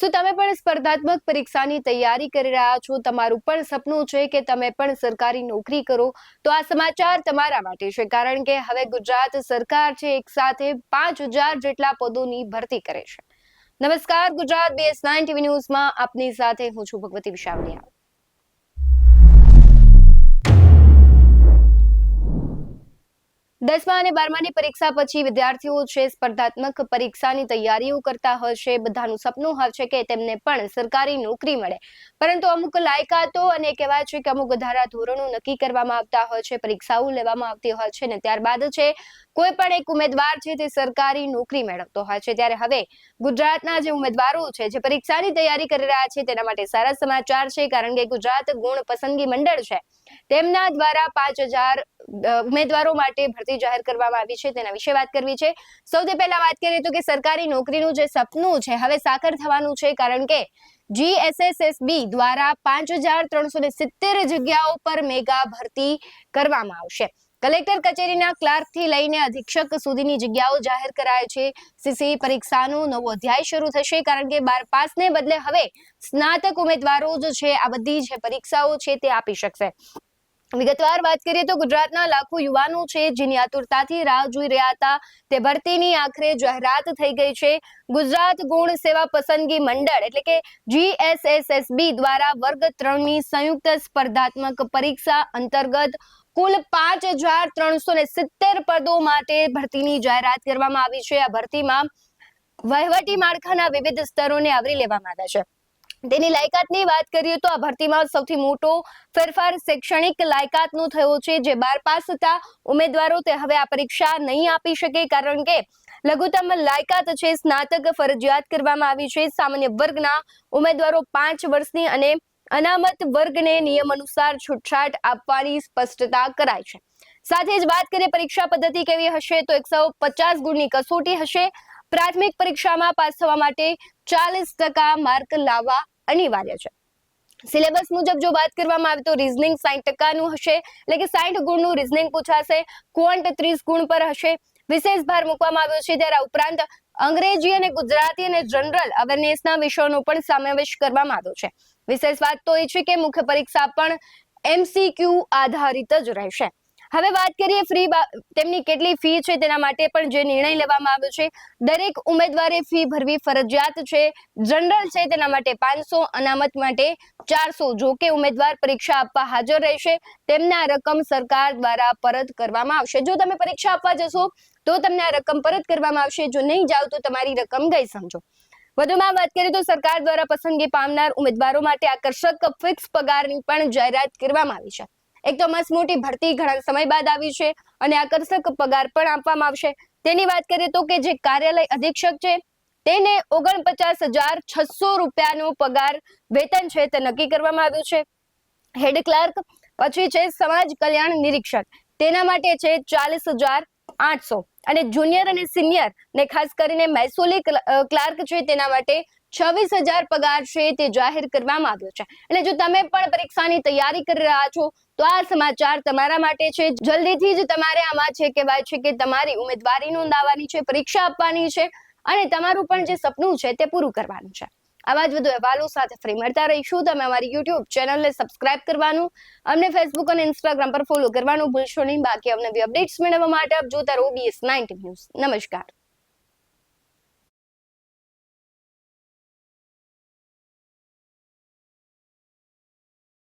શું તમે પણ સ્પર્ધાત્મક પરીક્ષાની તૈયારી કરી રહ્યા છો? તમારું પણ સપનું છે કે તમે પણ સરકારી નોકરી કરો? તો આ સમાચાર તમારા માટે છે, કારણ કે હવે ગુજરાત સરકાર છે એક સાથે 5,000 જેટલા પદોની ભરતી કરે છે. નમસ્કાર, ગુજરાત BS9 TV ન્યૂઝમાં આપની સાથે હું છું ભગવતી વિશાવડિયા. 10મા અને 12માની પરીક્ષા પછી વિદ્યાર્થીઓ છે સ્પર્ધાત્મક પરીક્ષાની તૈયારીઓ કરતા હોય છે. બધાનું સપનું હોય છે કે તેમને પણ સરકારી નોકરી મળે, પરંતુ અમુક લાયકાતો અને કહેવાય છે કે અમુક ધારા ધોરણો નક્કી કરવામાં આવતા હોય છે, પરીક્ષાઓ લેવામાં આવતી હોય છે ને ત્યારબાદ છે કોઈ પણ એક ઉમેદવાર છે તે સરકારી નોકરી મેળવતો હોય છે. ત્યારે હવે ગુજરાતના જે ઉમેદવારો છે જે પરીક્ષાની તૈયારી કરી રહ્યા છે તેના માટે સારા સમાચાર છે, કારણ કે ગુજરાત ગુણ પસંદગી મંડળ છે તેમના દ્વારા 5,000 ઉમેદવારો માટે ભરતી જાહેર કરવામાં આવી છે. તેના વિશે વાત કરવી છે. સૌથી પહેલા વાત કરીએ તો કે સરકારી નોકરીનું જે સપનું છે હવે સાકાર થવાનું છે, કારણ કે GSSSB દ્વારા 5,370 જગ્યાઓ પર મેગા ભરતી કરવામાં આવશે. કલેક્ટર કચેરીના ક્લાર્કથી લઈને અધિક્ષક સુધીની જગ્યાઓ જાહેર કરાય છે. સીસી પરીક્ષાનો નવો અધ્યાય શરૂ થશે, કારણ કે 12 પાસને બદલે હવે સ્નાતક ઉમેદવારો જ છે આ બધી જે પરીક્ષાઓ છે તે આપી શકશે. વિગતવાર વાત કરીએ તો ગુજરાતના લાખો યુવાનો છે જેની આતુરતાથી રાહ જોઈ રહ્યા હતા તે ભરતીની આખરે જાહેરાત થઈ ગઈ છે. ગુજરાત ગુણ સેવા પસંદગી મંડળ એટલે કે GSSSB દ્વારા વર્ગ 3ની સંયુક્ત સ્પર્ધાત્મક પરીક્ષા અંતર્ગત કુલ 5,370 પદો માટે ભરતીની જાહેરાત કરવામાં આવી છે. આ ભરતીમાં વહીવટી માળખાના વિવિધ સ્તરોને આવરી લેવામાં આવ્યા છે. તેની લાયકાતની વાત કરીએ તો આ ભરતીમાં સૌથી મોટો ફેરફાર શૈક્ષણિક લાયકાતનો થયો છે. જે 12 પાસ થતા ઉમેદવારો તે હવે આ પરીક્ષા નહીં આપી શકે, કારણ કે લઘુત્તમ લાયકાત છે સ્નાતક ફરજિયાત કરવામાં આવી છે. સામાન્ય વર્ગના ઉમેદવારો 5 વર્ષની અને અનામત વર્ગને નિયમ અનુસાર છૂટછાટ આપવાની સ્પષ્ટતા કરાઈ છે. સાથે જ વાત કરીએ પરીક્ષા પદ્ધતિ કેવી હશે તો 150 ગુણની કસોટી હશે. પ્રાથમિક પરીક્ષામાં પાસ થવા માટે 40% માર્ક લાવવા અનિવાર્ય છે. સિલેબસ મુજબ જો વાત કરવામાં આવે તો રીઝનિંગ 60%નું હશે, એટલે કે 60 ગુણનું રીઝનિંગ પૂછાશે. ક્વોન્ટ 30 ગુણ પર હશે. વિશેષ ભાર મૂકવામાં આવ્યો છે. ત્યારે ઉપરાંત અંગ્રેજી અને ગુજરાતી અને જનરલ અવેરનેસના વિષયોનો પણ સમાવેશ કરવામાં આવ્યો છે. વિશેષ વાત તો એ છે કે મુખ્ય પરીક્ષા પણ MCQ આધારિત જ રહેશે. હવે વાત કરીએ તેમની કેટલી ફી છે તેના માટે પણ જે નિર્ણય લેવામાં આવ્યો છે. દરેક ઉમેદવારે ફી ભરવી ફરજિયાત છે. જનરલ છે તેના માટે 500, અનામત માટે 400. જો કે ઉમેદવાર પરીક્ષા આપવા હાજર રહેશે તેમને આ રકમ સરકાર દ્વારા પરત કરવામાં આવશે. જો તમે પરીક્ષા આપવા જશો તો તમને આ રકમ પરત કરવામાં આવશે, જો નહીં જાઓ તો તમારી રકમ ગઈ સમજો. વધુમાં વાત કરીએ તો સરકાર દ્વારા પસંદગી પામનાર ઉમેદવારો માટે આકર્ષક ફિક્સ પગારની પણ જાહેરાત કરવામાં આવી છે. એક તો મસ્ત મોટી ભરતી ઘણા સમય બાદ આવી છે અને આકર્ષક પગાર પણ આપવામાં આવશે. તેની વાત કરીએ તો કે જે કાર્યાલય અધિક્ષક છે તેને 49,600 રૂપિયાનો પગાર વેતન છે તે નક્કી કરવામાં આવ્યું છે. હેડ ક્લાર્ક પછી છે સમાજ કલ્યાણ નિરીક્ષક, તેના માટે છે 40,800 અને જુનિયર અને સિનિયર ને ખાસ કરીને મહેસૂલી ક્લાર્ક છે તેના માટે 26,000 પગાર છે તે જાહેર કરવામાં આવ્યો છે. એટલે જો તમે પણ પરીક્ષાની તૈયારી કરી રહ્યા છો તો આ સમાચાર તમારા માટે છે. જલ્દીથી જ તમારે આમાં છે કહેવાય છે કે તમારી ઉમેદવારી નોંધાવવાની છે, પરીક્ષા આપવાની છે અને તમારું પણ જે સપનું છે તે પૂરું કરવાનું છે. આવા જ વધુ અહેવાલો સાથે ફરી મળતા રહીશું. તમે અમારી YouTube ચેનલને સબસ્ક્રાઇબ કરવાનું, અમને Facebook અને Instagram પર ફોલો કરવાનું ભૂલશો નહીં. બાકી અવનવી અપડેટ્સ મેળવવા માટે આપ જોતા રહો BS9 ન્યૂઝ. નમસ્કાર.